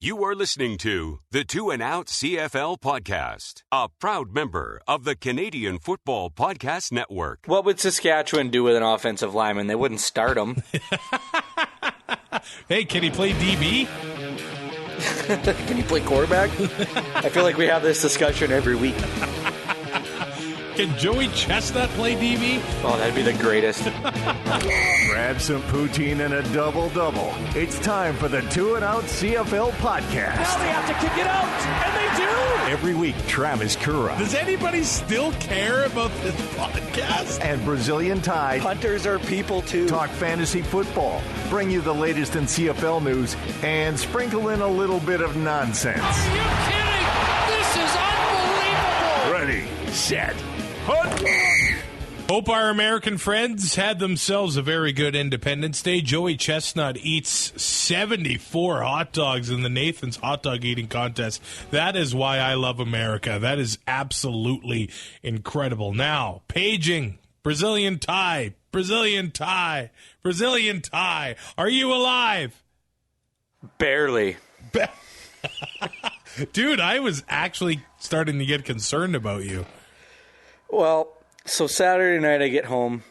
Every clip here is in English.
You are listening to the Two and Out CFL podcast, a proud member of the Canadian Football Podcast Network. What would Saskatchewan do with an offensive lineman? They wouldn't start him. Hey, can he play DB? Can he play quarterback? I feel like we have this discussion every week. Can Joey Chestnut play DB? Oh, that'd be the greatest. Grab some poutine and a double-double. It's time for the Two and Out CFL podcast. Now they have to kick it out, and they do! Every week, Travis Currah. Does anybody still care about this podcast? And Brazilian Tide. Hunters are people, too. Talk fantasy football, bring you the latest in CFL news, and sprinkle in a little bit of nonsense. Are you kidding? This is unbelievable! Ready, set, hunt! Hope our American friends had themselves a very good Independence Day. Joey Chestnut eats 74 hot dogs in the Nathan's hot dog eating contest. That is why I love America. That is absolutely incredible. Now, paging, Brazilian tie, Brazilian tie, Brazilian tie. Are you alive? Barely. Dude, I was actually starting to get concerned about you. Well, so Saturday night I get home,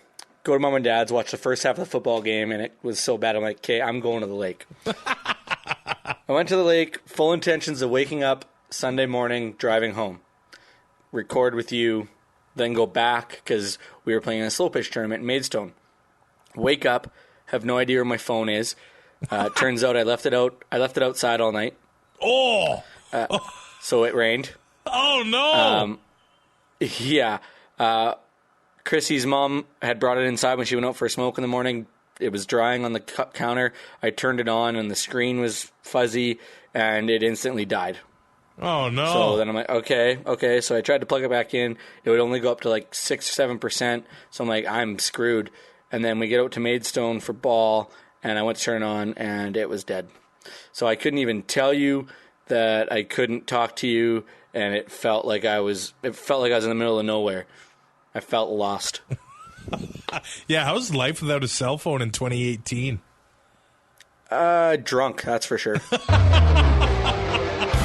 go to mom and dad's, watch the first half of the football game, and it was so bad. I'm like, okay, I'm going to the lake. I went to the lake, full intentions of waking up Sunday morning, driving home, record with you, then go back because we were playing in a slow pitch tournament in Maidstone. Wake up, have no idea where my phone is. Turns out I left it outside all night. Oh! So it rained. Oh, no! Yeah. Chrissy's mom had brought it inside when she went out for a smoke in the morning. It was drying on the counter. I turned it on, and the screen was fuzzy, and it instantly died. Oh, no. So then I'm like, okay. So I tried to plug it back in. It would only go up to like 6 or 7%. So I'm like, I'm screwed. And then we get out to Maidstone for ball, and I went to turn it on, and it was dead. So I couldn't even tell you that I couldn't talk to you, and it felt like I was in the middle of nowhere. I felt lost. Yeah, how's life without a cell phone in 2018? Drunk, that's for sure.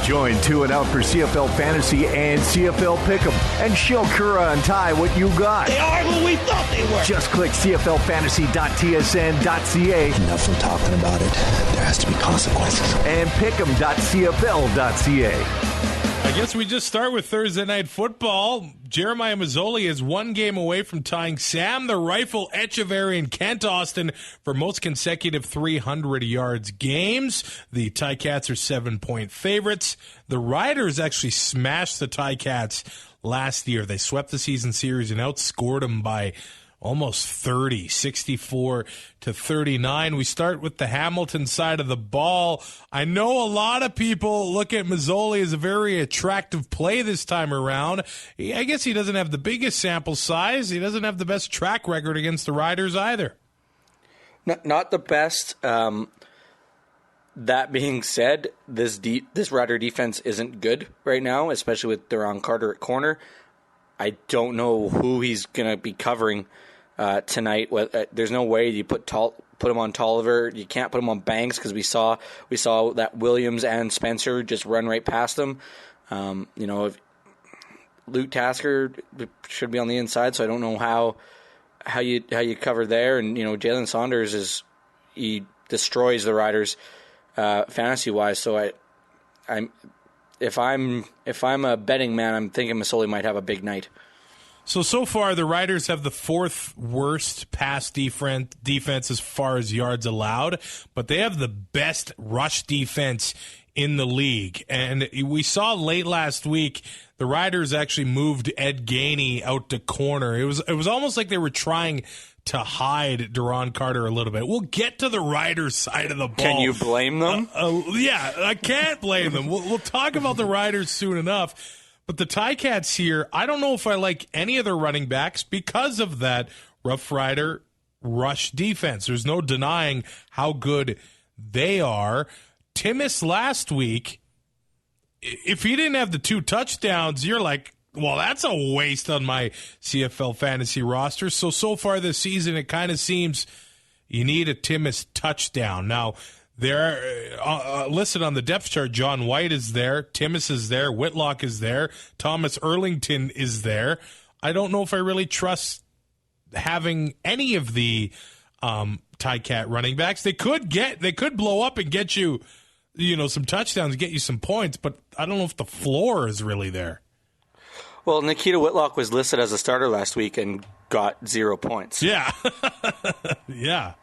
Join Two and Out for CFL Fantasy and CFL Pick'em and show Currah and Ty what you got. They are who we thought they were! Just click cflfantasy.tsn.ca Enough from talking about it. There has to be consequences. and pick'em.cfl.ca. I guess we just start with Thursday Night Football. Jeremiah Mazzoli is one game away from tying Sam the Rifle Echeverry and Kent Austin for most consecutive 300 yards games. The Ticats are 7-point favorites. The Riders actually smashed the Ticats last year. They swept the season series and outscored them by almost 30, 64-39. We start with the Hamilton side of the ball. I know a lot of people look at Mazzoli as a very attractive play this time around. I guess he doesn't have the biggest sample size. He doesn't have the best track record against the Riders either. Not the best. That being said, this Rider defense isn't good right now, especially with Duron Carter at corner. I don't know who he's going to be covering tonight. There's no way you put him on Tolliver. You can't put him on Banks because we saw that Williams and Spencer just run right past him. If Luke Tasker should be on the inside, so I don't know how you cover there. And Jalen Saunders he destroys the Riders fantasy wise. So if I'm a betting man, I'm thinking Mazzoli might have a big night. So far, the Riders have the fourth worst pass defense as far as yards allowed, but they have the best rush defense in the league. And we saw late last week, the Riders actually moved Ed Gainey out to corner. It was almost like they were trying to hide Duron Carter a little bit. We'll get to the Riders side of the ball. Can you blame them? Yeah, I can't blame them. We'll talk about the Riders soon enough. But the Ticats here, I don't know if I like any of their running backs because of that Rough Rider rush defense. There's no denying how good they are. Timmis last week, if he didn't have the 2 touchdowns, you're like, well, that's a waste on my CFL fantasy roster. So far this season, it kind of seems you need a Timmis touchdown. Now, They're listed on the depth chart. John White is there. Timmis is there. Whitlock is there. Thomas Erlington is there. I don't know if I really trust having any of the Ticat running backs. They could blow up and get you, some touchdowns, get you some points, but I don't know if the floor is really there. Well, Nikita Whitlock was listed as a starter last week and got 0 points. Yeah. Yeah.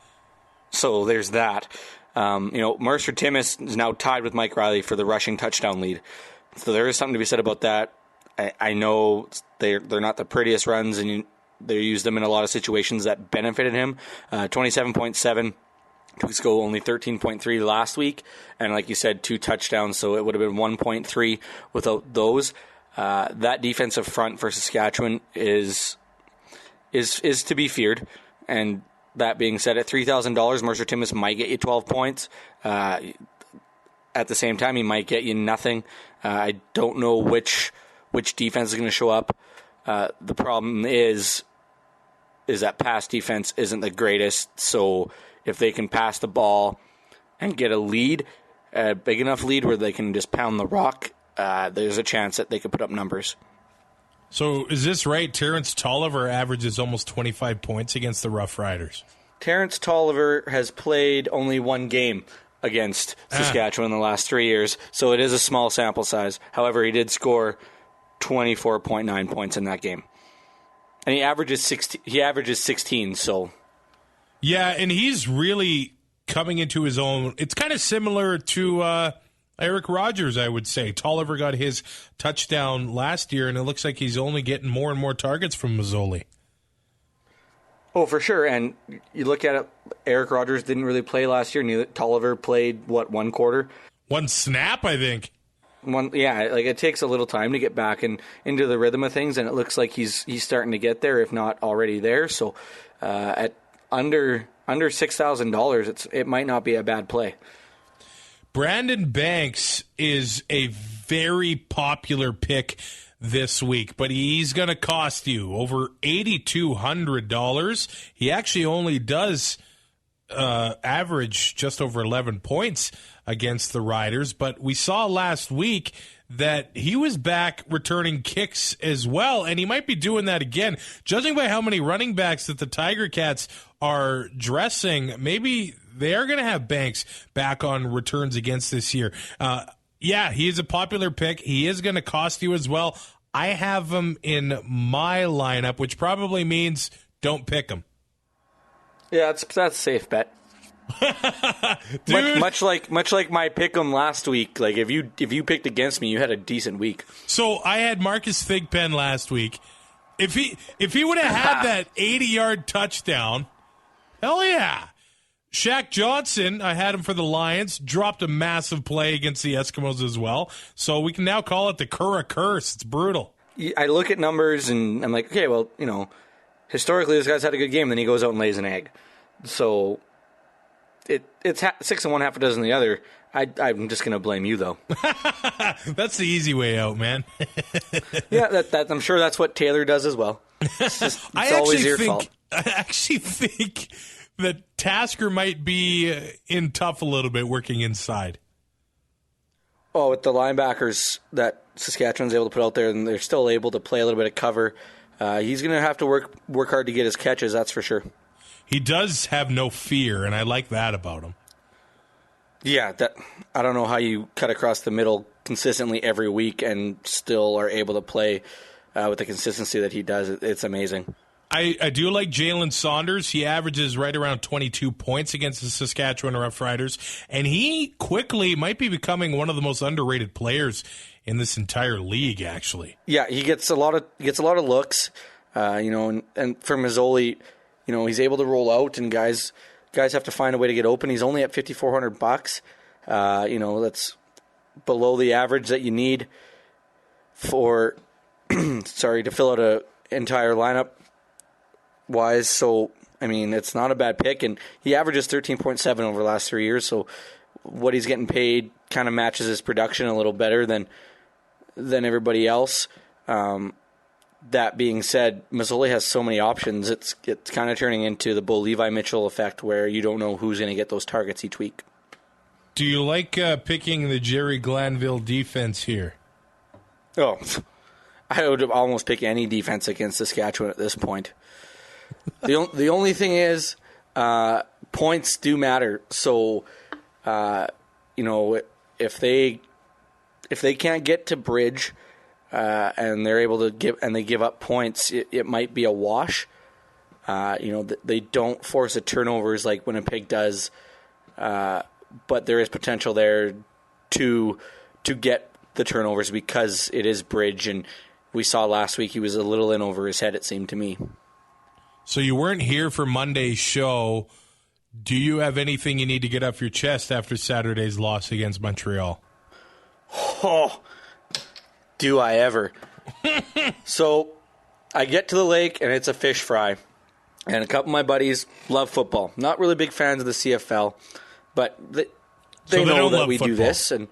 So there's that. Mercer Timmis is now tied with Mike Riley for the rushing touchdown lead. So there is something to be said about that. I know they're not the prettiest runs, and they used them in a lot of situations that benefited him. 27.7. 2 weeks ago, only 13.3 last week. And like you said, 2 touchdowns, so it would have been 1.3 without those. That defensive front for Saskatchewan is to be feared. And that being said, at $3,000, Mercer Timmis might get you 12 points. At the same time, he might get you nothing. I don't know which defense is going to show up. The problem is that pass defense isn't the greatest. So if they can pass the ball and get a lead, a big enough lead where they can just pound the rock, there's a chance that they could put up numbers. So is this right? Terrence Tolliver averages almost 25 points against the Rough Riders. Terrence Tolliver has played only 1 game against Saskatchewan in the last 3 years, so it is a small sample size. However, he did score 24.9 points in that game. And he averages 16, so... Yeah, and he's really coming into his own. It's kind of similar to Eric Rogers, I would say. Tolliver got his touchdown last year, and it looks like he's only getting more and more targets from Mazzoli. Oh, for sure. And you look at it, Eric Rogers didn't really play last year. Tolliver played, 1 quarter? 1 snap, I think. It takes a little time to get back into the rhythm of things, and it looks like he's starting to get there, if not already there. So at under $6,000, it might not be a bad play. Brandon Banks is a very popular pick this week, but he's going to cost you over $8,200. He actually only does average just over 11 points against the Riders, but we saw last week that he was back returning kicks as well, and he might be doing that again. Judging by how many running backs that the Tiger Cats are dressing, maybe they are going to have Banks back on returns against this year. He is a popular pick. He is going to cost you as well. I have him in my lineup, which probably means don't pick him. Yeah, that's a safe bet. much like my pick'em last week. Like if you picked against me, you had a decent week. So I had Marcus Thigpen last week. If he would have had that 80-yard touchdown, hell yeah. Shaq Johnson, I had him for the Lions, dropped a massive play against the Eskimos as well. So we can now call it the Currah Curse. It's brutal. I look at numbers and I'm like, okay, well, historically this guy's had a good game. Then he goes out and lays an egg. So it's 6 and 1, half a dozen the other. I'm just going to blame you, though. That's the easy way out, man. Yeah, that I'm sure that's what Taylor does as well. It's always your fault. I actually think that Tasker might be in tough a little bit working inside. Oh, with the linebackers that Saskatchewan's able to put out there, and they're still able to play a little bit of cover, he's going to have to work hard to get his catches, that's for sure. He does have no fear, and I like that about him. Yeah, I don't know how you cut across the middle consistently every week and still are able to play with the consistency that he does. It's amazing. I do like Jalen Saunders. He averages right around 22 points against the Saskatchewan Roughriders, and he quickly might be becoming one of the most underrated players in this entire league, actually. Yeah, he gets a lot of looks, and for Mazzoli, he's able to roll out, and guys have to find a way to get open. He's only at $5,400. That's below the average that you need for to fill out a entire lineup wise. So it's not a bad pick, and he averages 13.7 over the last 3 years. So what he's getting paid kind of matches his production a little better than everybody else. That being said, Mazzoli has so many options. It's kind of turning into the Bo Levi Mitchell effect, where you don't know who's going to get those targets each week. Do you like picking the Jerry Glanville defense here? Oh, I would almost pick any defense against Saskatchewan at this point. The only thing is, points do matter. So, if they can't get to Bridge, and they're able to give up points, it might be a wash. They don't force the turnovers like Winnipeg does, but there is potential there to get the turnovers because it is Bridge, and we saw last week he was a little in over his head, it seemed to me. So you weren't here for Monday's show. Do you have anything you need to get off your chest after Saturday's loss against Montreal? Oh, do I ever. So I get to the lake, and it's a fish fry. And a couple of my buddies love football. Not really big fans of the CFL, but they know that we do this. And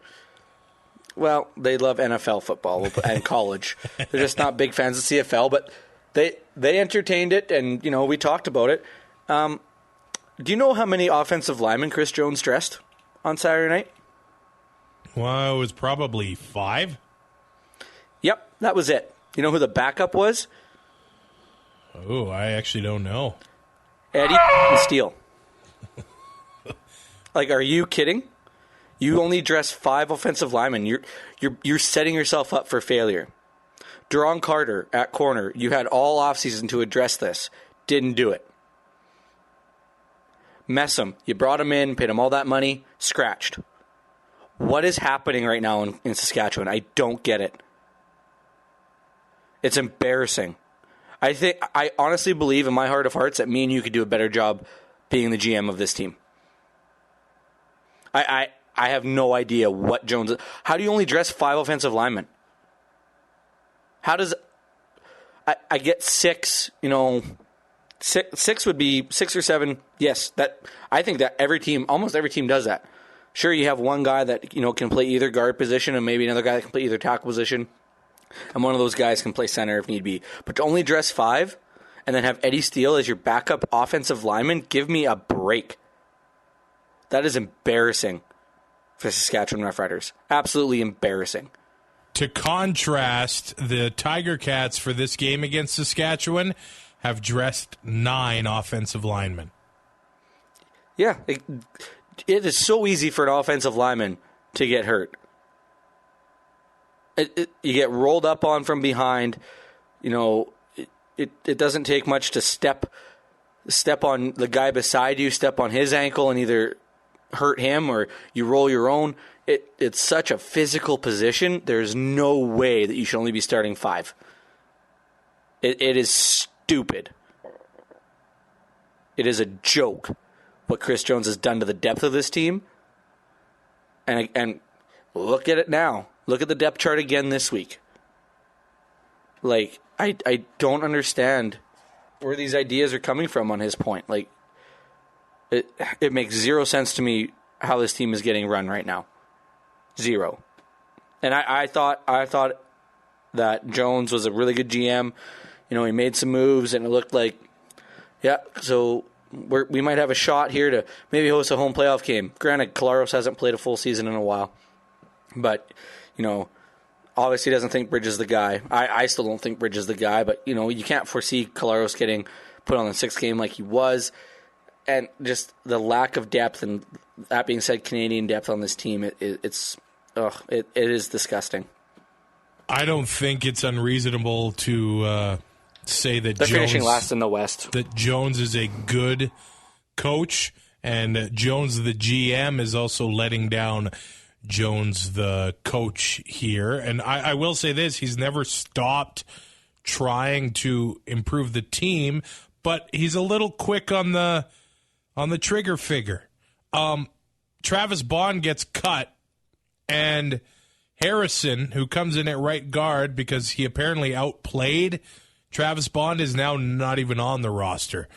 well, they love NFL football and college. They're just not big fans of CFL, but they entertained it, and we talked about it. Do you know how many offensive linemen Chris Jones dressed on Saturday night? Well, it was probably 5. Yep, that was it. You know who the backup was? Oh, I actually don't know. Eddie Steele. Like, are you kidding? You only dress 5 offensive linemen. You're setting yourself up for failure. Duron Carter at corner. You had all offseason to address this. Didn't do it. Messam. You brought him in, paid him all that money, scratched. What is happening right now in Saskatchewan? I don't get it. It's embarrassing. I honestly believe in my heart of hearts that me and you could do a better job being the GM of this team. I have no idea what Jones is. How do you only dress 5 offensive linemen? How does I get 6, 6 would be 6 or 7. Yes, I think that almost every team does that. Sure, you have one guy that can play either guard position and maybe another guy that can play either tackle position. And one of those guys can play center if need be. But to only dress 5 and then have Eddie Steele as your backup offensive lineman, give me a break. That is embarrassing for Saskatchewan Roughriders. Absolutely embarrassing. To contrast, the Tiger Cats for this game against Saskatchewan have dressed 9 offensive linemen. Yeah, it is so easy for an offensive lineman to get hurt. You get rolled up on from behind. It doesn't take much to step on the guy beside you, step on his ankle, and either hurt him or you roll your own. It's such a physical position. There's no way that you should only be starting 5. It is stupid. It is a joke what Chris Jones has done to the depth of this team. And look at it now. Look at the depth chart again this week. Like, I don't understand where these ideas are coming from on his point. Like, it makes 0 sense to me how this team is getting run right now. 0. And I thought that Jones was a really good GM. He made some moves, and it looked like, yeah, so we might have a shot here to maybe host a home playoff game. Granted, Collaros hasn't played a full season in a while. But, obviously doesn't think Bridge is the guy. I still don't think Bridge is the guy, but, you can't foresee Collaros getting put on the 6th game like he was. And just the lack of depth, and that being said, Canadian depth on this team, it is disgusting. I don't think it's unreasonable to say that they're finishing last in the West. That Jones is a good coach, and Jones, the GM, is also letting down Jones, the coach here. And I will say this, he's never stopped trying to improve the team, but he's a little quick on the trigger finger. Travis Bond gets cut, and Harrison, who comes in at right guard because he apparently outplayed Travis Bond, is now not even on the roster.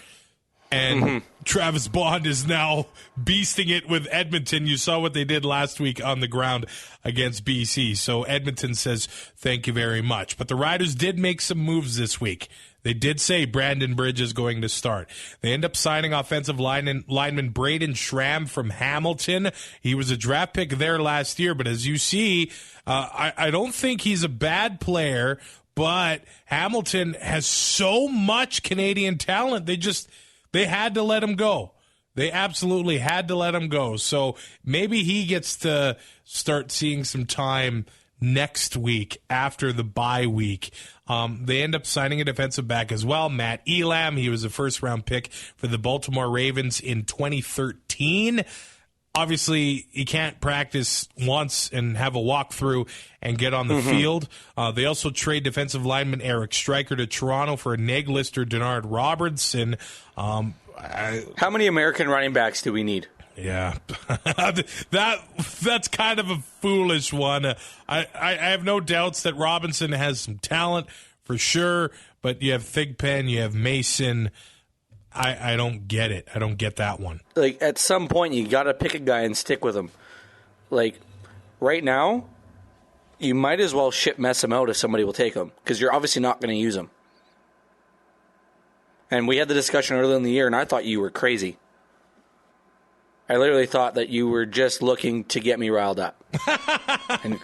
And Travis Bond is now beasting it with Edmonton. You saw what they did last week on the ground against BC. So Edmonton says, thank you very much. But the Riders did make some moves this week. They did say Brandon Bridge is going to start. They end up signing offensive lineman Braden Schramm from Hamilton. He was a draft pick there last year, but as you see, I don't think he's a bad player, but Hamilton has so much Canadian talent, they had to let him go. They absolutely had to let him go. So maybe he gets to start seeing some time next week after the bye week. They end up signing a defensive back as well, Matt Elam. He was a first-round pick for the Baltimore Ravens in 2013. Obviously, he can't practice once and have a walkthrough and get on the field. They also trade defensive lineman Eric Stryker to Toronto for a Neglister Denard Robertson. How many American running backs do we need? Yeah, that's kind of a foolish one. I have no doubts that Robinson has some talent for sure, but you have Thigpen, you have Mason. I don't get it. I don't get that one. Like, at some point, you got to pick a guy and stick with him. Like, right now, you might as well ship Messam out if somebody will take him, because you're obviously not going to use him. And we had the discussion earlier in the year, and I thought you were crazy. I literally thought that you were just looking to get me riled up. And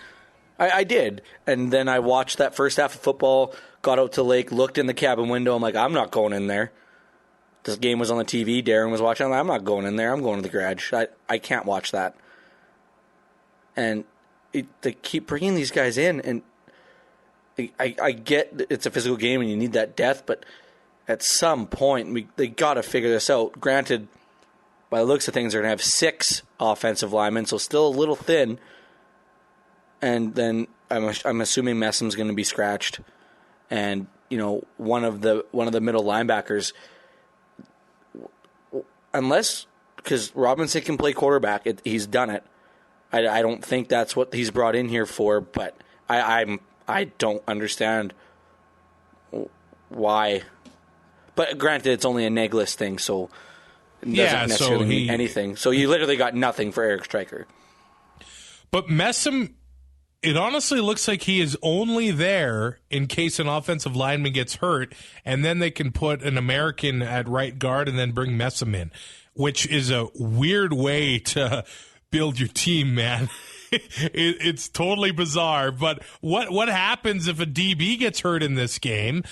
I did. And then I watched that first half of football, got out to Lake, looked in the cabin window. I'm like, I'm not going in there. This game was on the TV. Darren was watching. I'm not going in there. I'm going to the garage. I can't watch that. And they keep bringing these guys in. And I get it's a physical game and you need that depth, but at some point, they got to figure this out. Granted, by the looks of things, they're going to have 6 offensive linemen, so still a little thin. And then I'm assuming Messam's going to be scratched, and one of the middle linebackers, unless because Robinson can play quarterback, he's done it. I don't think that's what he's brought in here for, but I don't understand why. But granted, it's only a Negless thing, so it doesn't necessarily mean anything. So you literally got nothing for Eric Stryker. But Messam, it honestly looks like he is only there in case an offensive lineman gets hurt, and then they can put an American at right guard and then bring Messam in, which is a weird way to build your team, man. It's totally bizarre, but what happens if a DB gets hurt in this game?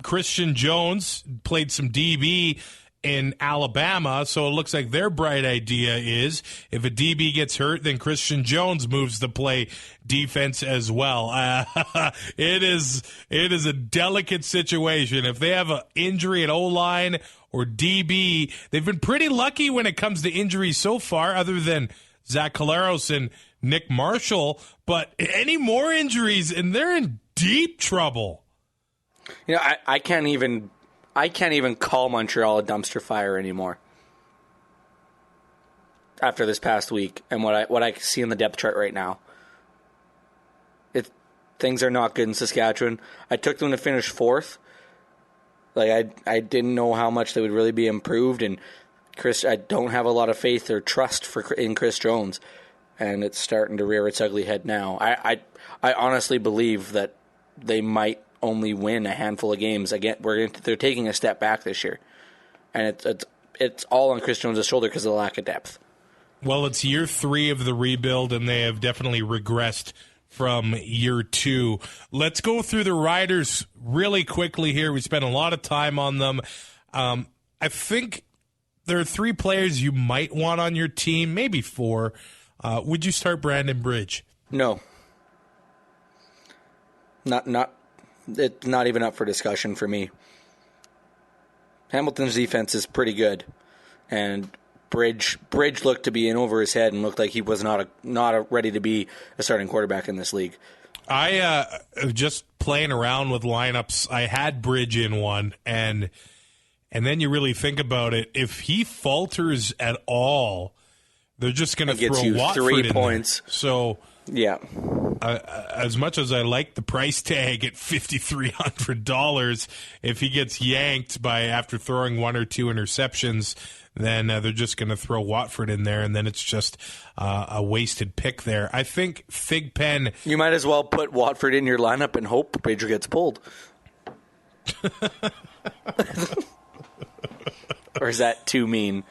Christian Jones played some DB in Alabama, so it looks like their bright idea is if a DB gets hurt, then Christian Jones moves to play defense as well. It is a delicate situation. If they have an injury at O-line or DB, they've been pretty lucky when it comes to injuries so far, other than Zach Caleros and Nick Marshall, but any more injuries and they're in deep trouble. I can't even call Montreal a dumpster fire anymore after this past week and what I see in the depth chart right now. Things are not good in Saskatchewan. I took them to finish 4th. Like I didn't know how much they would really be improved, and I don't have a lot of faith or trust in Chris Jones. And it's starting to rear its ugly head now. I honestly believe that they might only win a handful of games. Again, they're taking a step back this year, and it's all on Chris Jones' shoulder because of the lack of depth. Well, it's year 3 of the rebuild, and they have definitely regressed from year 2. Let's go through the Riders really quickly here. We spent a lot of time on them. I think there are 3 players you might want on your team, maybe 4. Would you start Brandon Bridge? No. It's not even up for discussion for me. Hamilton's defense is pretty good, and Bridge looked to be in over his head and looked like he was not ready to be a starting quarterback in this league. I just playing around with lineups. I had Bridge in one, and then you really think about it. If he falters at all, they're just going to throw you Watford 3 in points. There. So, yeah. As much as I like the price tag at $5,300, if he gets yanked after throwing 1 or 2 interceptions, then they're just going to throw Watford in there, and then it's just a wasted pick there. I think Thigpen. You might as well put Watford in your lineup and hope Pedro gets pulled. Or is that too mean?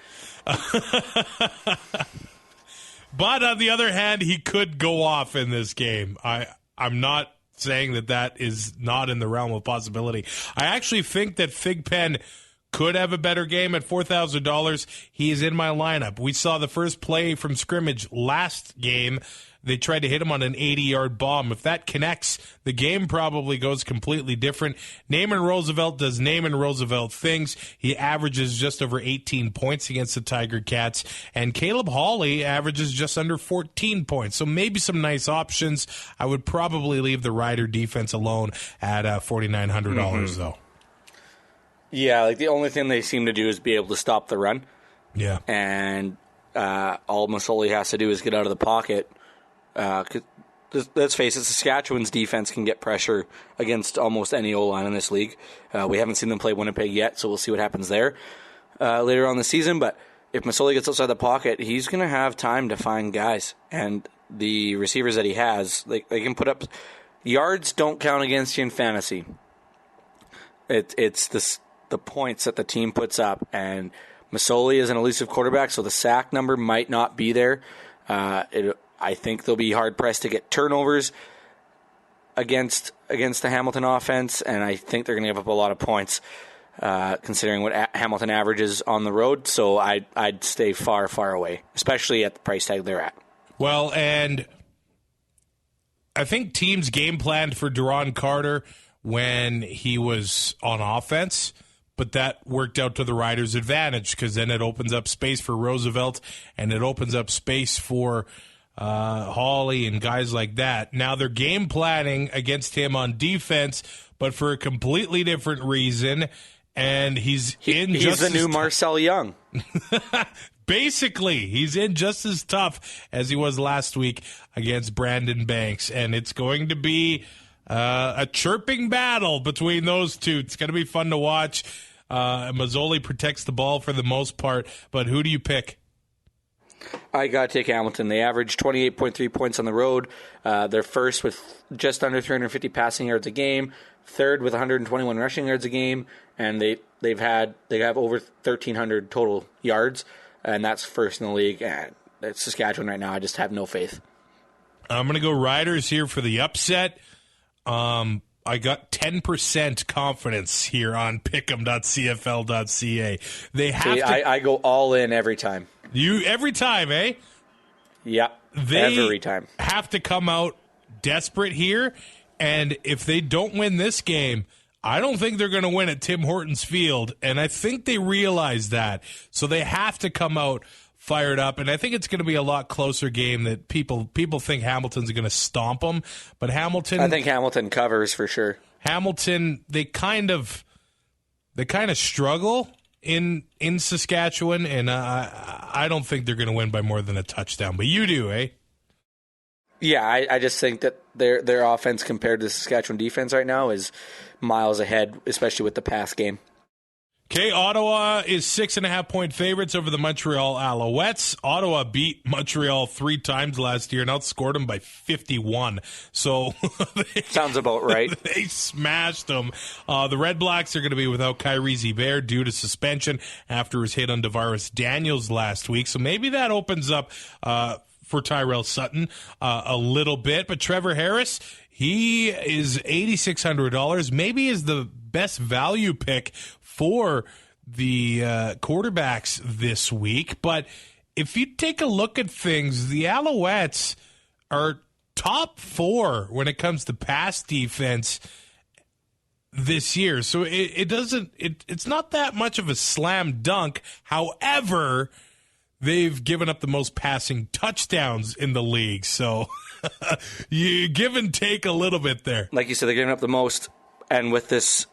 But on the other hand, he could go off in this game. I'm not saying that is not in the realm of possibility. I actually think that Thigpen could have a better game at $4,000. He is in my lineup. We saw the first play from scrimmage last game. They tried to hit him on an 80-yard bomb. If that connects, the game probably goes completely different. Naaman Roosevelt does Naaman Roosevelt things. He averages just over 18 points against the Tiger Cats. And Caleb Hawley averages just under 14 points. So maybe some nice options. I would probably leave the Rider defense alone at $4,900, though. Yeah, like the only thing they seem to do is be able to stop the run. Yeah. And all Masoli has to do is get out of the pocket. Let's face it, Saskatchewan's defense can get pressure against almost any O-line in this league. We haven't seen them play Winnipeg yet, so we'll see what happens there later on in the season. But if Masoli gets outside the pocket, he's going to have time to find guys. And the receivers that he has, they can put up... Yards don't count against you in fantasy. It's the points that the team puts up. And Masoli is an elusive quarterback, so the sack number might not be there. I think they'll be hard-pressed to get turnovers against the Hamilton offense, and I think they're going to give up a lot of points considering what Hamilton averages on the road. So I'd stay far, far away, especially at the price tag they're at. Well, and I think teams game planned for Duron Carter when he was on offense, but that worked out to the Riders' advantage because then it opens up space for Roosevelt and it opens up space for Hawley and guys like that. Now they're game planning against him on defense, but for a completely different reason. And he's the new Marcel Young. Basically, he's in just as tough as he was last week against Brandon Banks, and it's going to be a chirping battle between those two. It's going to be fun to watch. Mazzoli protects the ball for the most part, but who do you pick? I got to take Hamilton. They average 28.3 points on the road. They're first with just under 350 passing yards a game, third with 121 rushing yards a game, and they have over 1,300 total yards, and that's first in the league. And it's Saskatchewan right now. I just have no faith. I'm going to go Riders here for the upset. I got 10% confidence here on pick'em.cfl.ca. They have to. I go all in every time. You every time, eh? Yeah, every time. Have to come out desperate here, and if they don't win this game, I don't think they're going to win at Tim Hortons Field, and I think they realize that. So they have to come out fired up, and I think it's going to be a lot closer game that people think Hamilton's going to stomp them, but Hamilton... I think Hamilton covers for sure. Hamilton, they kind of struggle in Saskatchewan, and I don't think they're going to win by more than a touchdown, but you do, eh? Yeah, I just think that their offense compared to the Saskatchewan defense right now is miles ahead, especially with the pass game. Okay, Ottawa is 6.5-point favorites over the Montreal Alouettes. Ottawa beat Montreal 3 times last year and outscored them by 51. So sounds about right. They smashed them. The Red Blacks are going to be without Kyrie Zebert due to suspension after his hit on Davaris Daniels last week. So maybe that opens up for Tyrell Sutton a little bit. But Trevor Harris, he is $8,600. Maybe is the best value pick for the quarterbacks this week. But if you take a look at things, the Alouettes are top 4 when it comes to pass defense this year. So it's not that much of a slam dunk. However, they've given up the most passing touchdowns in the league. So you give and take a little bit there. Like you said, they're giving up the most. And with this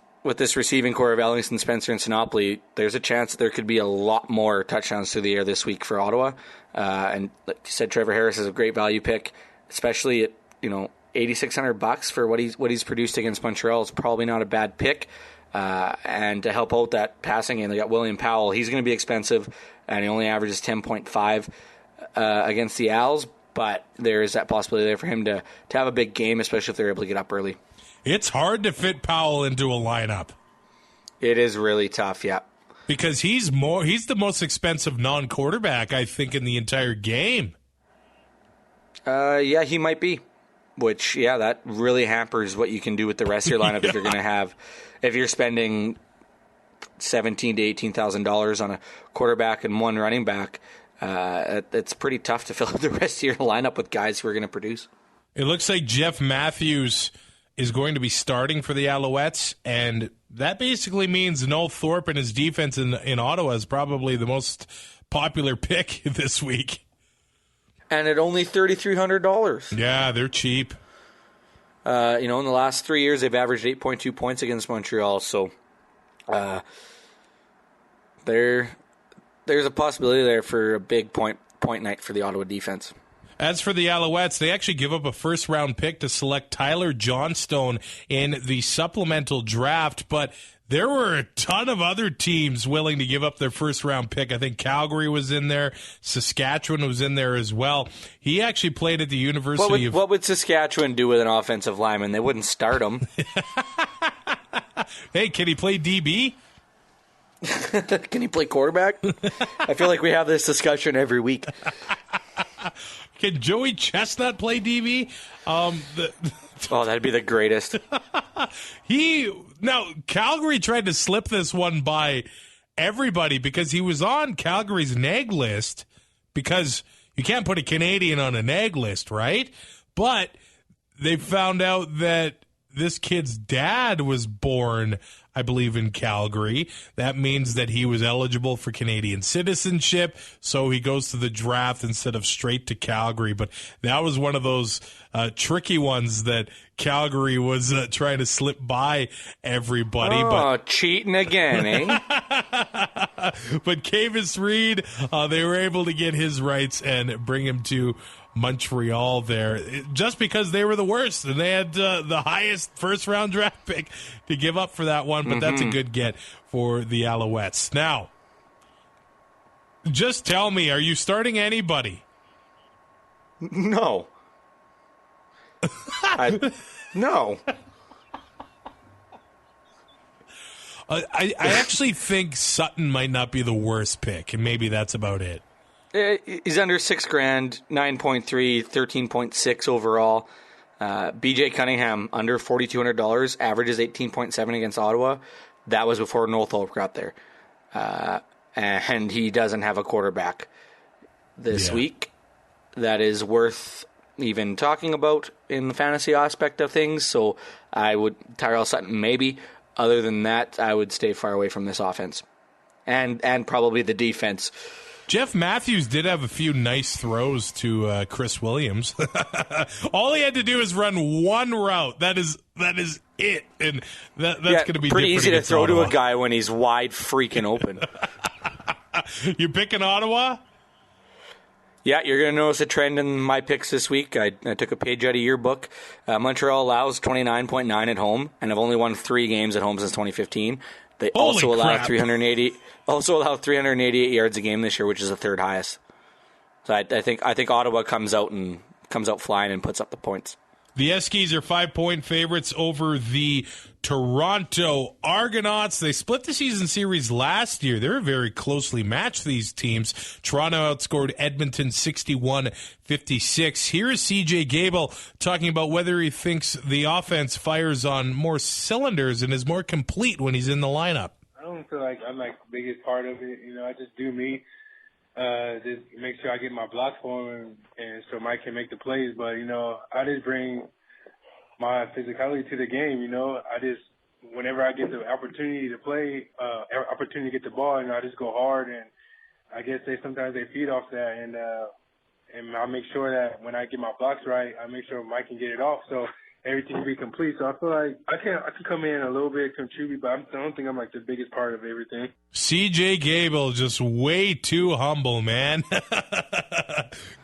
receiving core of Ellingson, Spencer, and Sinopoli, there's a chance that there could be a lot more touchdowns through the air this week for Ottawa. And like you said, Trevor Harris is a great value pick, especially at $8,600 for what he's produced against Montreal. It's probably not a bad pick. And to help out that passing game, they got William Powell. He's going to be expensive, and he only averages 10.5 against the Als. But there is that possibility there for him to have a big game, especially if they're able to get up early. It's hard to fit Powell into a lineup. It is really tough, yeah. Because he's the most expensive non-quarterback, I think, in the entire game. Yeah, he might be. Which, yeah, that really hampers what you can do with the rest of your lineup if you're spending $17,000 to $18,000 on a quarterback and one running back. It's pretty tough to fill out the rest of your lineup with guys who are going to produce. It looks like Jeff Matthews is going to be starting for the Alouettes, and that basically means Noel Thorpe and his defense in Ottawa is probably the most popular pick this week. And at only $3,300. Yeah, they're cheap. In the last 3 years, they've averaged 8.2 points against Montreal, so there's a possibility there for a big point night for the Ottawa defense. As for the Alouettes, they actually give up a first-round pick to select Tyler Johnstone in the supplemental draft, but there were a ton of other teams willing to give up their first-round pick. I think Calgary was in there. Saskatchewan was in there as well. He actually played at the University of... What would Saskatchewan do with an offensive lineman? They wouldn't start him. Hey, can he play DB? Can he play quarterback? I feel like we have this discussion every week. Can Joey Chestnut play DB? Oh, that'd be the greatest. Calgary tried to slip this one by everybody because he was on Calgary's nag list, because you can't put a Canadian on a nag list, right? But they found out that this kid's dad was born, I believe, in Calgary. That means that he was eligible for Canadian citizenship, so he goes to the draft instead of straight to Calgary. But that was one of those tricky ones that Calgary was trying to slip by everybody. Cheating again, eh? But Kavis Reed, they were able to get his rights and bring him to Montreal there, just because they were the worst and they had the highest first-round draft pick to give up for that one, but that's a good get for the Alouettes. Now, just tell me, are you starting anybody? No. No. I actually think Sutton might not be the worst pick, and maybe that's about it. He's under $6,000, 9.3, 13.6 overall. BJ Cunningham under $4,200, averages 18.7 against Ottawa. That was before Noel Thorpe got there, and he doesn't have a quarterback this week that is worth even talking about in the fantasy aspect of things. So I would Tyrell Sutton maybe. Other than that, I would stay far away from this offense, and probably the defense. Jeff Matthews did have a few nice throws to Chris Williams. All he had to do is run one route. That is it, and that's going to be pretty easy to throw Ottawa. to a guy when he's wide freaking open. You picking Ottawa? Yeah, you're going to notice a trend in my picks this week. I took a page out of your book. Montreal allows 29.9 at home, and have only won 3 games at home since 2015. They also allow 388 yards a game this year, which is the third highest. So I think Ottawa comes out flying and puts up the points. The Eskies are 5-point favorites over the Toronto Argonauts. They split the season series last year. They were very closely matched, these teams. Toronto outscored Edmonton 61-56. Here is CJ Gable talking about whether he thinks the offense fires on more cylinders and is more complete when he's in the lineup. I don't feel like I'm the biggest part of it. I just do me. Just make sure I get my blocks for him, and so Mike can make the plays. But I just bring my physicality to the game. I just, whenever I get the opportunity to play, opportunity to get the ball, I just go hard. And I guess sometimes they feed off that, and I make sure that when I get my blocks right, I make sure Mike can get it off. So everything will be complete. So I feel like I can come in a little bit, contribute, but I don't think I'm the biggest part of everything. CJ Gable, just way too humble, man.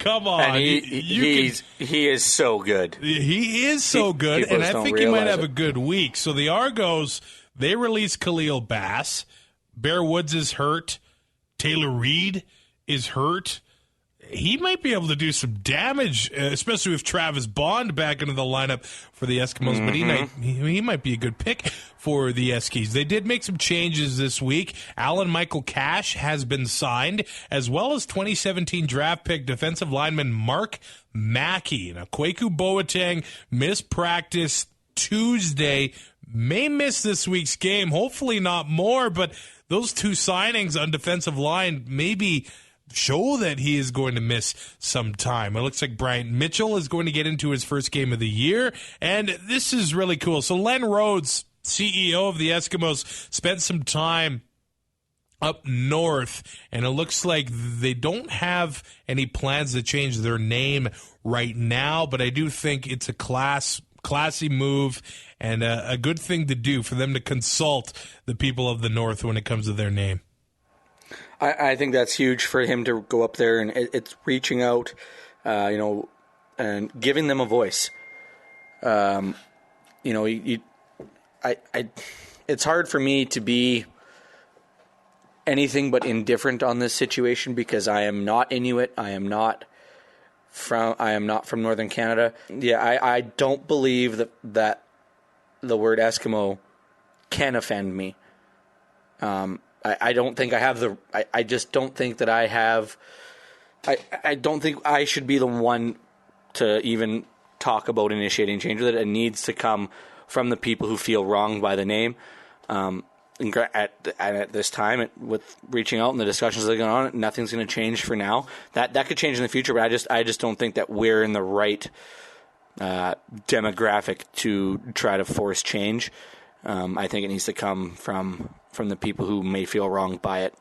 Come on. And he is so good. He is so good, and I think he might have a good week. So the Argos, they release Khalil Bass. Bear Woods is hurt. Taylor Reed is hurt. he might be able to do some damage, especially with Travis Bond back into the lineup for the Eskimos. But he might be a good pick for the Eskies. They did make some changes this week. Alan Michael Cash has been signed, as well as 2017 draft pick defensive lineman Mark Mackey. Now, Kwaku Boateng missed practice Tuesday, may miss this week's game, hopefully not more, but those two signings on defensive line maybe show that he is going to miss some time. It looks like Bryant Mitchell is going to get into his first game of the year, and this is really cool. So Len Rhodes, CEO of the Eskimos, spent some time up north, and it looks like they don't have any plans to change their name right now, but I do think it's a classy move and a good thing to do for them to consult the people of the north when it comes to their name. I think that's huge for him to go up there, and it's reaching out, and giving them a voice. It's hard for me to be anything but indifferent on this situation because I am not Inuit. I am not from Northern Canada. Yeah, I don't believe that the word Eskimo can offend me. I don't think I have I just don't think that I have. I don't think I should be the one to even talk about initiating change with it. It needs to come from the people who feel wronged by the name. At this time, with reaching out and the discussions that are going on, nothing's going to change for now. That could change in the future, but I just don't think that we're in the right demographic to try to force change. I think it needs to come from the people who may feel wronged by it.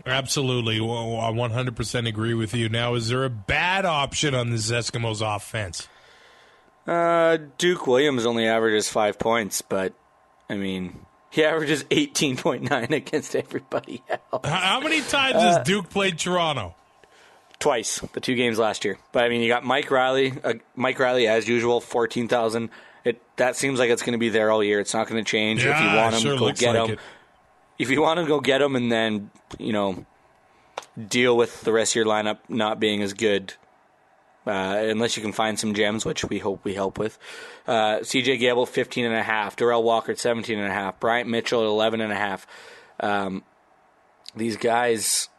Absolutely. Well, I 100% agree with you. Now, is there a bad option on this Eskimos offense? Duke Williams only averages 5 points, but, I mean, he averages 18.9 against everybody else. How many times has Duke played Toronto? Twice, the 2 games last year. But, I mean, you got Mike Riley, as usual, 14,000. That seems like it's going to be there all year. It's not going to change. Yeah, if you want him, sure go get him. If you want to go get him and then, deal with the rest of your lineup not being as good, unless you can find some gems, which we hope we help with. CJ Gable, 15.5. Darrell Walker, 17.5. Bryant Mitchell at 11.5. These guys,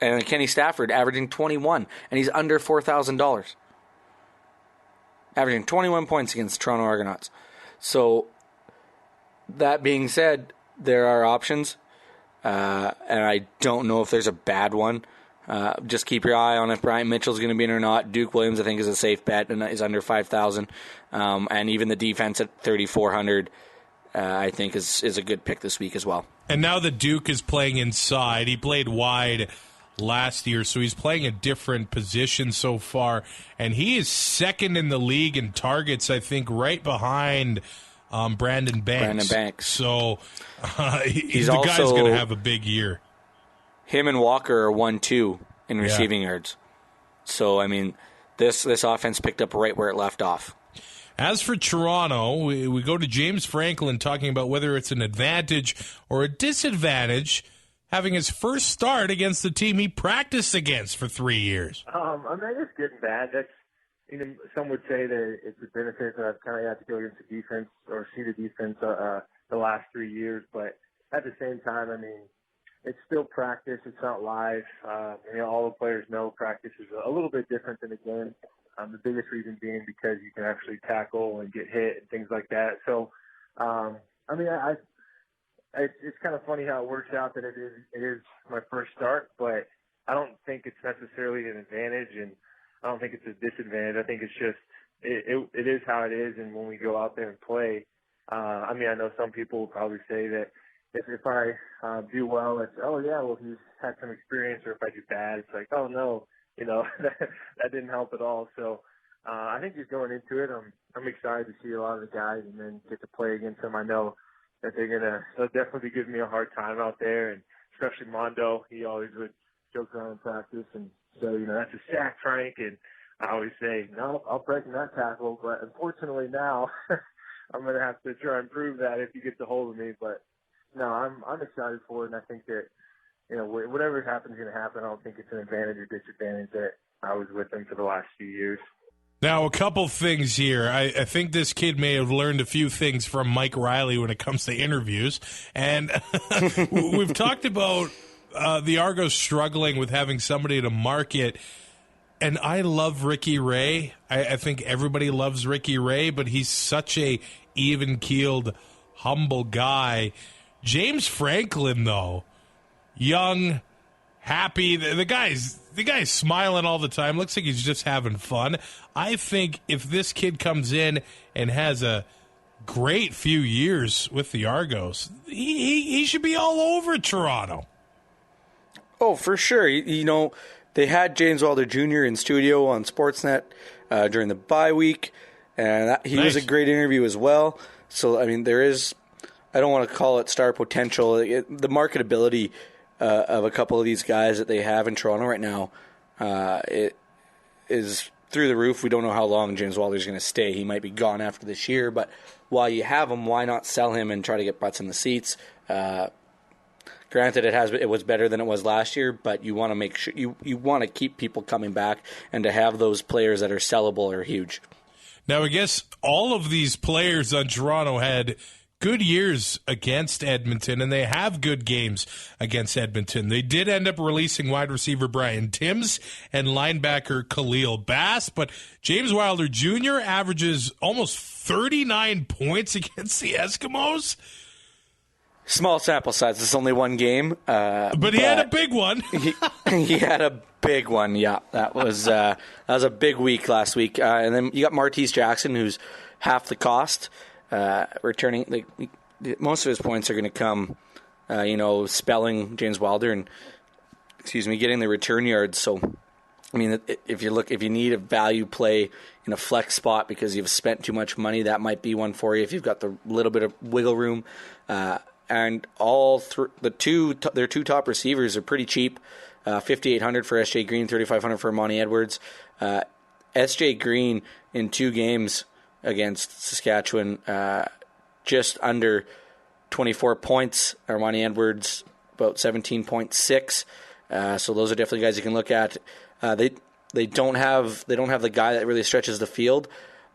and Kenny Stafford averaging 21, and he's under $4,000. Averaging 21 points against the Toronto Argonauts. So, that being said, there are options, and I don't know if there's a bad one. Just keep your eye on if Bryant Mitchell's going to be in or not. Duke Williams, I think, is a safe bet and is under 5,000. And even the defense at 3,400, I think, is a good pick this week as well. And now that Duke is playing inside, he played wide last year, so he's playing a different position so far. And he is second in the league in targets, I think, right behind Brandon Banks. So the guy's going to have a big year. Him and Walker are 1-2 in receiving yards. So, I mean, this offense picked up right where it left off. As for Toronto, we go to James Franklin talking about whether it's an advantage or a disadvantage having his first start against the team he practiced against for 3 years. I mean, it's good and bad. That's, some would say that it's a benefit that I've kind of had to go against the defense or see the defense the last 3 years. But at the same time, I mean, it's still practice. It's not live. All the players know practice is a little bit different than a game. The biggest reason being because you can actually tackle and get hit and things like that. So, it's kind of funny how it works out that it is my first start, but I don't think it's necessarily an advantage, and I don't think it's a disadvantage. I think it's just it is how it is, and when we go out there and play, I know some people will probably say that if I do well, it's, oh yeah, well, he's had some experience, or if I do bad, it's like, oh no, that didn't help at all. So I think just going into it, I'm excited to see a lot of the guys and then get to play against them. I know that they'll definitely be giving me a hard time out there, and especially Mondo. He always would joke around in practice and say, that's a sack, Frank, and I always say, no, I'll break that tackle, but unfortunately now I'm going to have to try and prove that if he gets a hold of me. But no, I'm excited for it, and I think that whatever happens is going to happen. I don't think it's an advantage or disadvantage that I was with him for the last few years. Now, a couple things here. I think this kid may have learned a few things from Mike Riley when it comes to interviews. And we've talked about the Argos struggling with having somebody to market. And I love Ricky Ray. I think everybody loves Ricky Ray, but he's such a even-keeled, humble guy. James Franklin, though, young, happy. The guy's smiling all the time. Looks like he's just having fun. I think if this kid comes in and has a great few years with the Argos, he should be all over Toronto. Oh, for sure. They had James Wilder Jr. in studio on Sportsnet during the bye week, and he was a great interview as well. So, I mean, there is, I don't want to call it star potential. The marketability of a couple of these guys that they have in Toronto right now, it is through the roof. We don't know how long James Wilder's going to stay. He might be gone after this year, but while you have him, why not sell him and try to get butts in the seats? Granted, it was better than it was last year, but you want to make sure you want to keep people coming back, and to have those players that are sellable are huge. Now, I guess all of these players on Toronto had good years against Edmonton, and they have good games against Edmonton. They did end up releasing wide receiver Brian Timms and linebacker Khalil Bass, but James Wilder Jr. averages almost 39 points against the Eskimos. Small sample size. It's only one game. But he had a big one. he had a big one, yeah. That was a big week last week. And then you got Martese Jackson, who's half the cost. Returning, most of his points are going to come, spelling James Wilder and, getting the return yards. So, I mean, if you need a value play in a flex spot because you've spent too much money, that might be one for you. If you've got the little bit of wiggle room, and their two top receivers are pretty cheap. $5,800 for S.J. Green, $3,500 for Monty Edwards. S.J. Green in 2 games against Saskatchewan, just under 24 points. Armani Edwards about 17.6. So those are definitely guys you can look at. They don't have the guy that really stretches the field.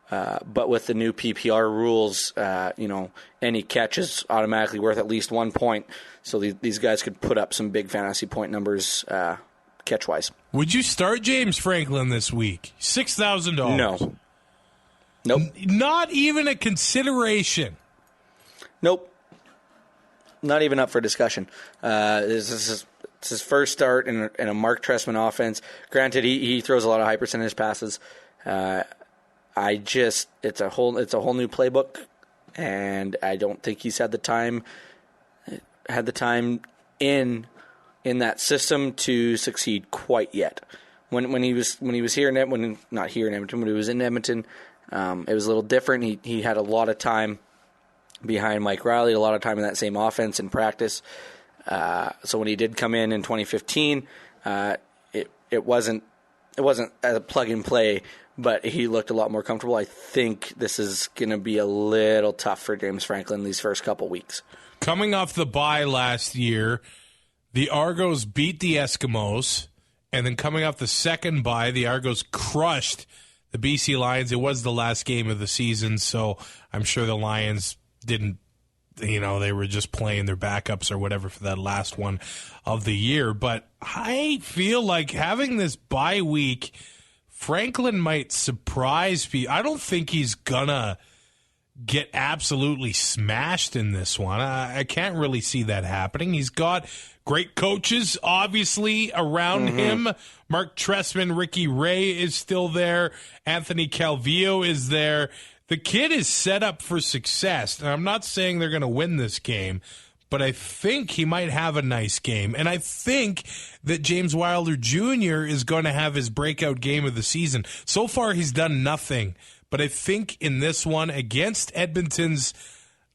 But with the new PPR rules, any catch is automatically worth at least 1 point. So these guys could put up some big fantasy point numbers catch-wise. Would you start James Franklin this week? $6,000. No. Nope. Not even a consideration. Nope. Not even up for discussion. It's his first start in a Mark Trestman offense. Granted, he throws a lot of high percentage passes. It's a whole new playbook, and I don't think he's had the time in that system to succeed quite yet. When he was here in Edmonton, not here in Edmonton, when he was in Edmonton, it was a little different. He had a lot of time behind Mike Riley, a lot of time in that same offense in practice. So when he did come in 2015, it wasn't as a plug and play, but he looked a lot more comfortable. I think this is going to be a little tough for James Franklin these first couple weeks. Coming off the bye last year, the Argos beat the Eskimos, and then coming off the second bye, the Argos crushed the BC Lions. It was the last game of the season, so I'm sure the Lions didn't, they were just playing their backups or whatever for that last one of the year. But I feel like having this bye week, Franklin might surprise people. I don't think he's gonna get absolutely smashed in this one. I can't really see that happening. He's got great coaches, obviously, around him. Mark Trestman, Ricky Ray is still there. Anthony Calvillo is there. The kid is set up for success. And I'm not saying they're going to win this game, but I think he might have a nice game. And I think that James Wilder Jr. is going to have his breakout game of the season. So far, he's done nothing. But I think in this one against Edmonton's,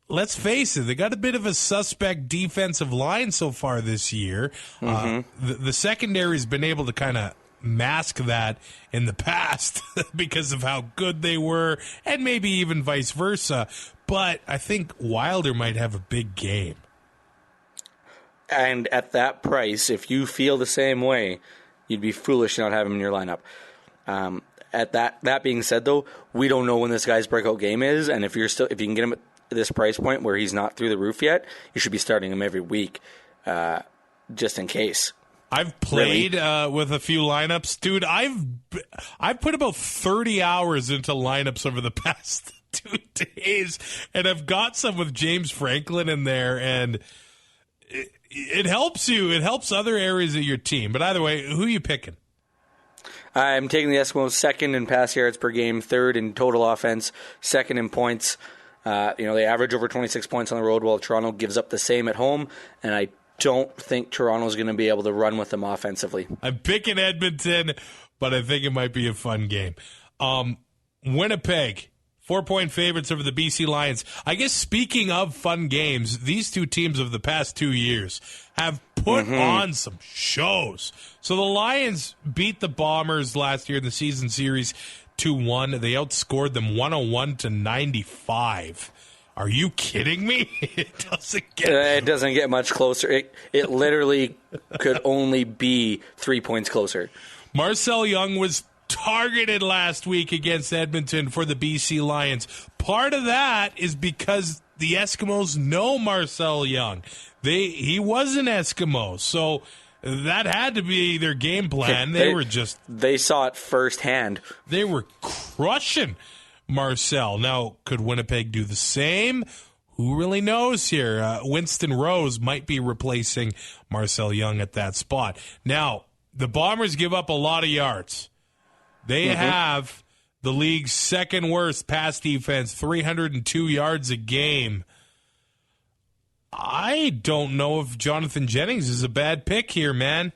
let's face it, they got a bit of a suspect defensive line so far this year. The secondary's been able to kind of mask that in the past because of how good they were, and maybe even vice versa. But I think Wilder might have a big game. And at that price, if you feel the same way, you'd be foolish to not have him in your lineup. At that being said, though, we don't know when this guy's breakout game is, and if you can get him at this price point where he's not through the roof yet, you should be starting him every week, just in case. I've played with a few lineups, dude. I've put about 30 hours into lineups over the past 2 days, and I've got some with James Franklin in there, and it helps you. It helps other areas of your team. But either way, who are you picking? I'm taking the Eskimos second in pass yards per game, third in total offense, second in points. They average over 26 points on the road, while Toronto gives up the same at home, and I don't think Toronto's going to be able to run with them offensively. I'm picking Edmonton, but I think it might be a fun game. Winnipeg, 4-point favorites over the BC Lions. I guess speaking of fun games, these two teams of the past 2 years have put on some shows. So the Lions beat the Bombers last year in the season series 2-1. They outscored them 101-95. Are you kidding me? It doesn't get much closer. It literally could only be 3 points closer. Marcel Young was targeted last week against Edmonton for the BC Lions. Part of that is because the Eskimos know Marcel Young. He was an Eskimo, so that had to be their game plan. They saw it firsthand. They were crushing Marcel. Now, could Winnipeg do the same? Who really knows here? Winston Rose might be replacing Marcel Young at that spot. Now, the Bombers give up a lot of yards. They have the league's second worst pass defense, 302 yards a game. I don't know if Jonathan Jennings is a bad pick here, man.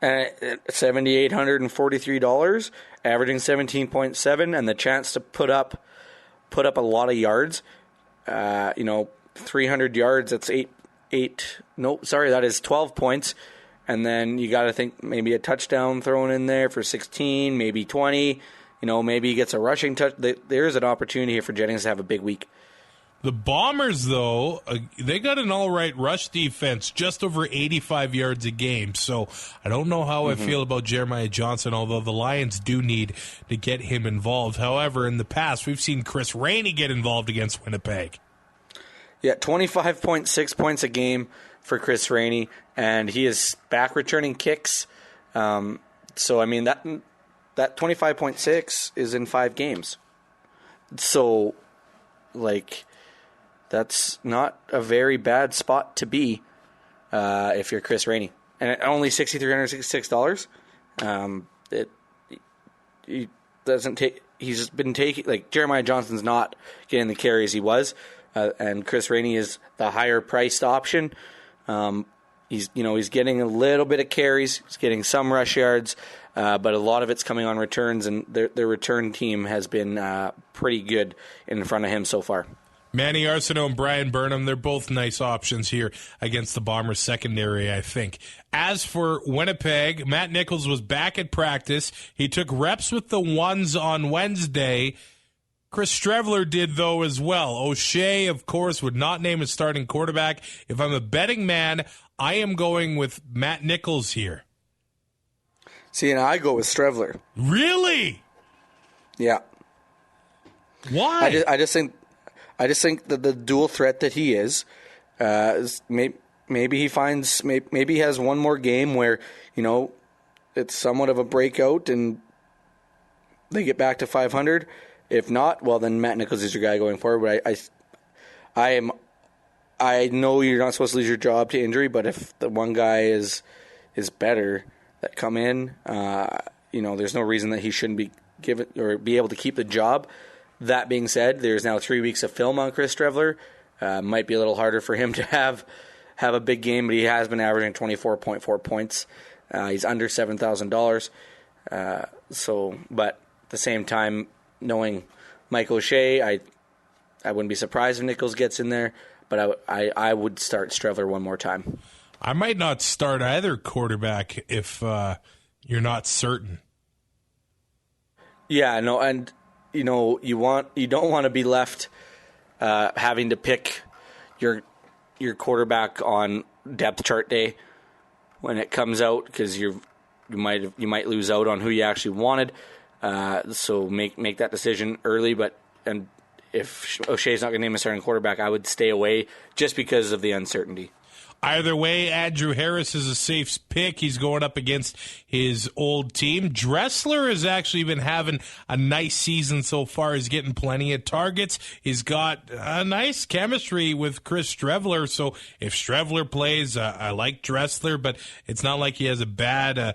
$7,843, averaging 17.7, and the chance to put up a lot of yards. 300 yards. That's that is 12 points. And then you got to think maybe a touchdown thrown in there for 16, maybe 20. Maybe he gets a rushing touch. There's an opportunity here for Jennings to have a big week. The Bombers, though, they got an all-right rush defense, just over 85 yards a game. So I don't know how I feel about Jeremiah Johnson, although the Lions do need to get him involved. However, in the past, we've seen Chris Rainey get involved against Winnipeg. Yeah, 25.6 points a game for Chris Rainey, and he is back returning kicks. That 25.6 is in 5 games. So, that's not a very bad spot to be if you're Chris Rainey. And at only $6,366, he doesn't take. He's been taking Jeremiah Johnson's not getting the carries he was, and Chris Rainey is the higher priced option. He's getting a little bit of carries, he's getting some rush yards, but a lot of it's coming on returns, and their return team has been pretty good in front of him so far. Manny Arsenault and Brian Burnham, they're both nice options here against the Bombers secondary, I think. As for Winnipeg, Matt Nichols was back at practice. He took reps with the ones on Wednesday. Chris Streveler did, though, as well. O'Shea, of course, would not name a starting quarterback. If I'm a betting man, I am going with Matt Nichols here. See, and I go with Streveler. Really? Yeah. Why? I just think that the dual threat that he is maybe he finds maybe he has one more game where it's somewhat of a breakout and they get back to 500. If not, well then Matt Nichols is your guy going forward. But I know you're not supposed to lose your job to injury, but if the one guy is better that come in, there's no reason that he shouldn't be given or be able to keep the job. That being said, there's now 3 weeks of film on Chris Streveler. Might be a little harder for him to have a big game, but he has been averaging 24.4 points. He's under $7,000. But at the same time, knowing Mike O'Shea, I wouldn't be surprised if Nichols gets in there, but I would start Streveler one more time. I might not start either quarterback if you're not certain. Yeah, no, and you don't want to be left having to pick your quarterback on depth chart day when it comes out, because you might lose out on who you actually wanted. So make that decision early. And if O'Shea's not going to name a starting quarterback, I would stay away just because of the uncertainty. Either way, Andrew Harris is a safe pick. He's going up against his old team. Dressler has actually been having a nice season so far. He's getting plenty of targets. He's got a nice chemistry with Chris Streveler. So if Streveler plays, I like Dressler, but it's not like he has a bad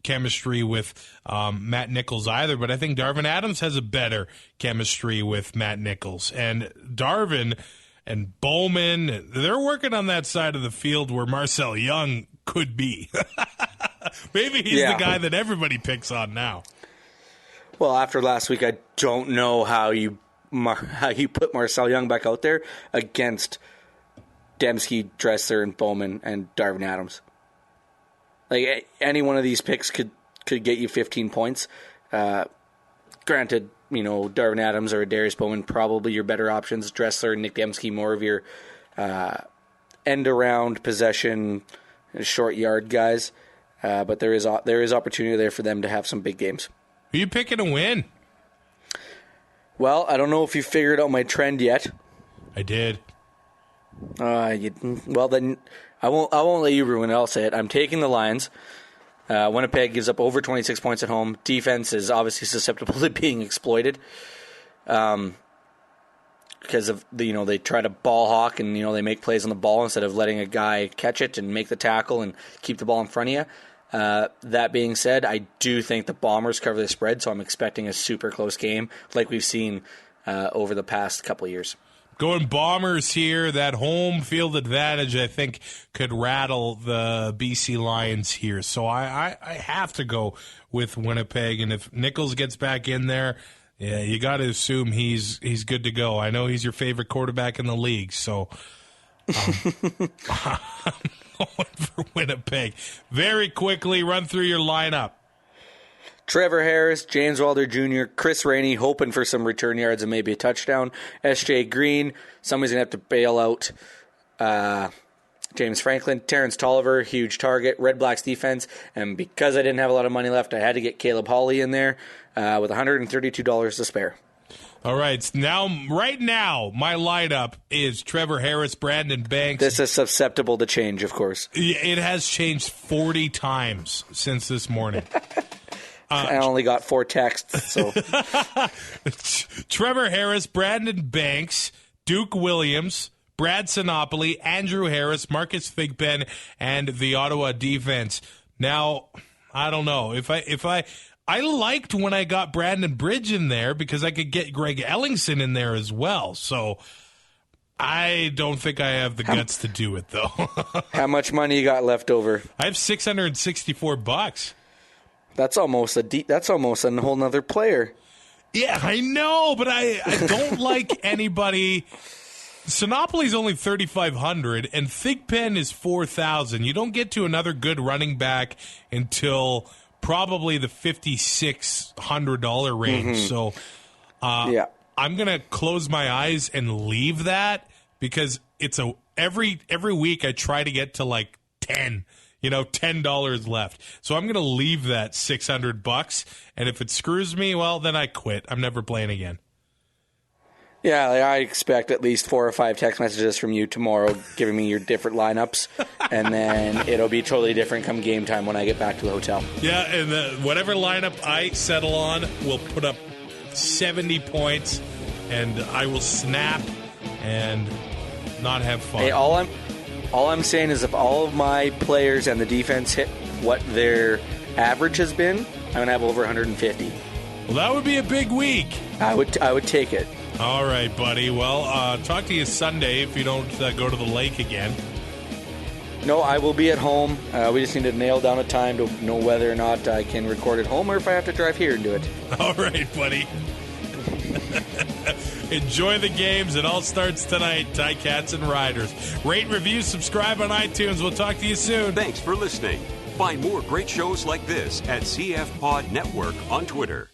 chemistry with Matt Nichols either. But I think Darvin Adams has a better chemistry with Matt Nichols. And Darvin and Bowman, they're working on that side of the field where Marcel Young could be. Maybe he's the guy that everybody picks on now. Well, after last week, I don't know how you put Marcel Young back out there against Dembski, Dressler, and Bowman and Darvin Adams. Like, any one of these picks could get you 15 points. Granted, Darvin Adams or Darius Bowman probably your better options. Dressler and Nick Dembski more of your end-around possession, short yard guys. But there is opportunity there for them to have some big games. Who are you picking to win? Well, I don't know if you figured out my trend yet. I did. Well, then I won't let you ruin it. I'll say it. I'm taking the Lions. Winnipeg gives up over 26 points at home. Defense is obviously susceptible to being exploited because of they try to ball hawk and they make plays on the ball instead of letting a guy catch it and make the tackle and keep the ball in front of you. That being said, I do think the Bombers cover the spread, so I'm expecting a super close game like we've seen over the past couple of years. Going Bombers here. That home field advantage, I think, could rattle the BC Lions here. So I have to go with Winnipeg. And if Nichols gets back in there, you got to assume he's good to go. I know he's your favorite quarterback in the league. So I'm going for Winnipeg. Very quickly, run through your lineup. Trevor Harris, James Wilder Jr., Chris Rainey, hoping for some return yards and maybe a touchdown. S.J. Green, somebody's going to have to bail out James Franklin. Terrence Tolliver, huge target. Red Blacks defense. And because I didn't have a lot of money left, I had to get Caleb Hawley in there with $132 to spare. All right. Right now, my lineup is Trevor Harris, Brandon Banks. This is susceptible to change, of course. It has changed 40 times since this morning. I only got 4 texts, so. Trevor Harris, Brandon Banks, Duke Williams, Brad Sinopoli, Andrew Harris, Marcus Thigpen, and the Ottawa defense. Now, I don't know. If I liked when I got Brandon Bridge in there because I could get Greg Ellingson in there as well. So I don't think I have the guts to do it, though. How much money you got left over? I have $664. That's almost a whole nother player. Yeah, I know, but I don't like anybody. Sinopoli's only $3,500, and Thigpen is $4,000. You don't get to another good running back until probably the $5,600 range. Mm-hmm. So, I'm gonna close my eyes and leave that because it's every week I try to get to like 10. $10 left. So I'm going to leave that $600, and if it screws me, well, then I quit. I'm never playing again. Yeah, I expect at least 4 or 5 text messages from you tomorrow giving me your different lineups, and then it'll be totally different come game time when I get back to the hotel. Yeah, and whatever lineup I settle on will put up 70 points, and I will snap and not have fun. Hey, all I'm saying is if all of my players and the defense hit what their average has been, I'm going to have over 150. Well, that would be a big week. I would take it. All right, buddy. Well, talk to you Sunday if you don't go to the lake again. No, I will be at home. We just need to nail down a time to know whether or not I can record at home or if I have to drive here and do it. All right, buddy. Enjoy the games. It all starts tonight. Ticats and Riders. Rate, review, subscribe on iTunes. We'll talk to you soon. Thanks for listening. Find more great shows like this at CF Pod Network on Twitter.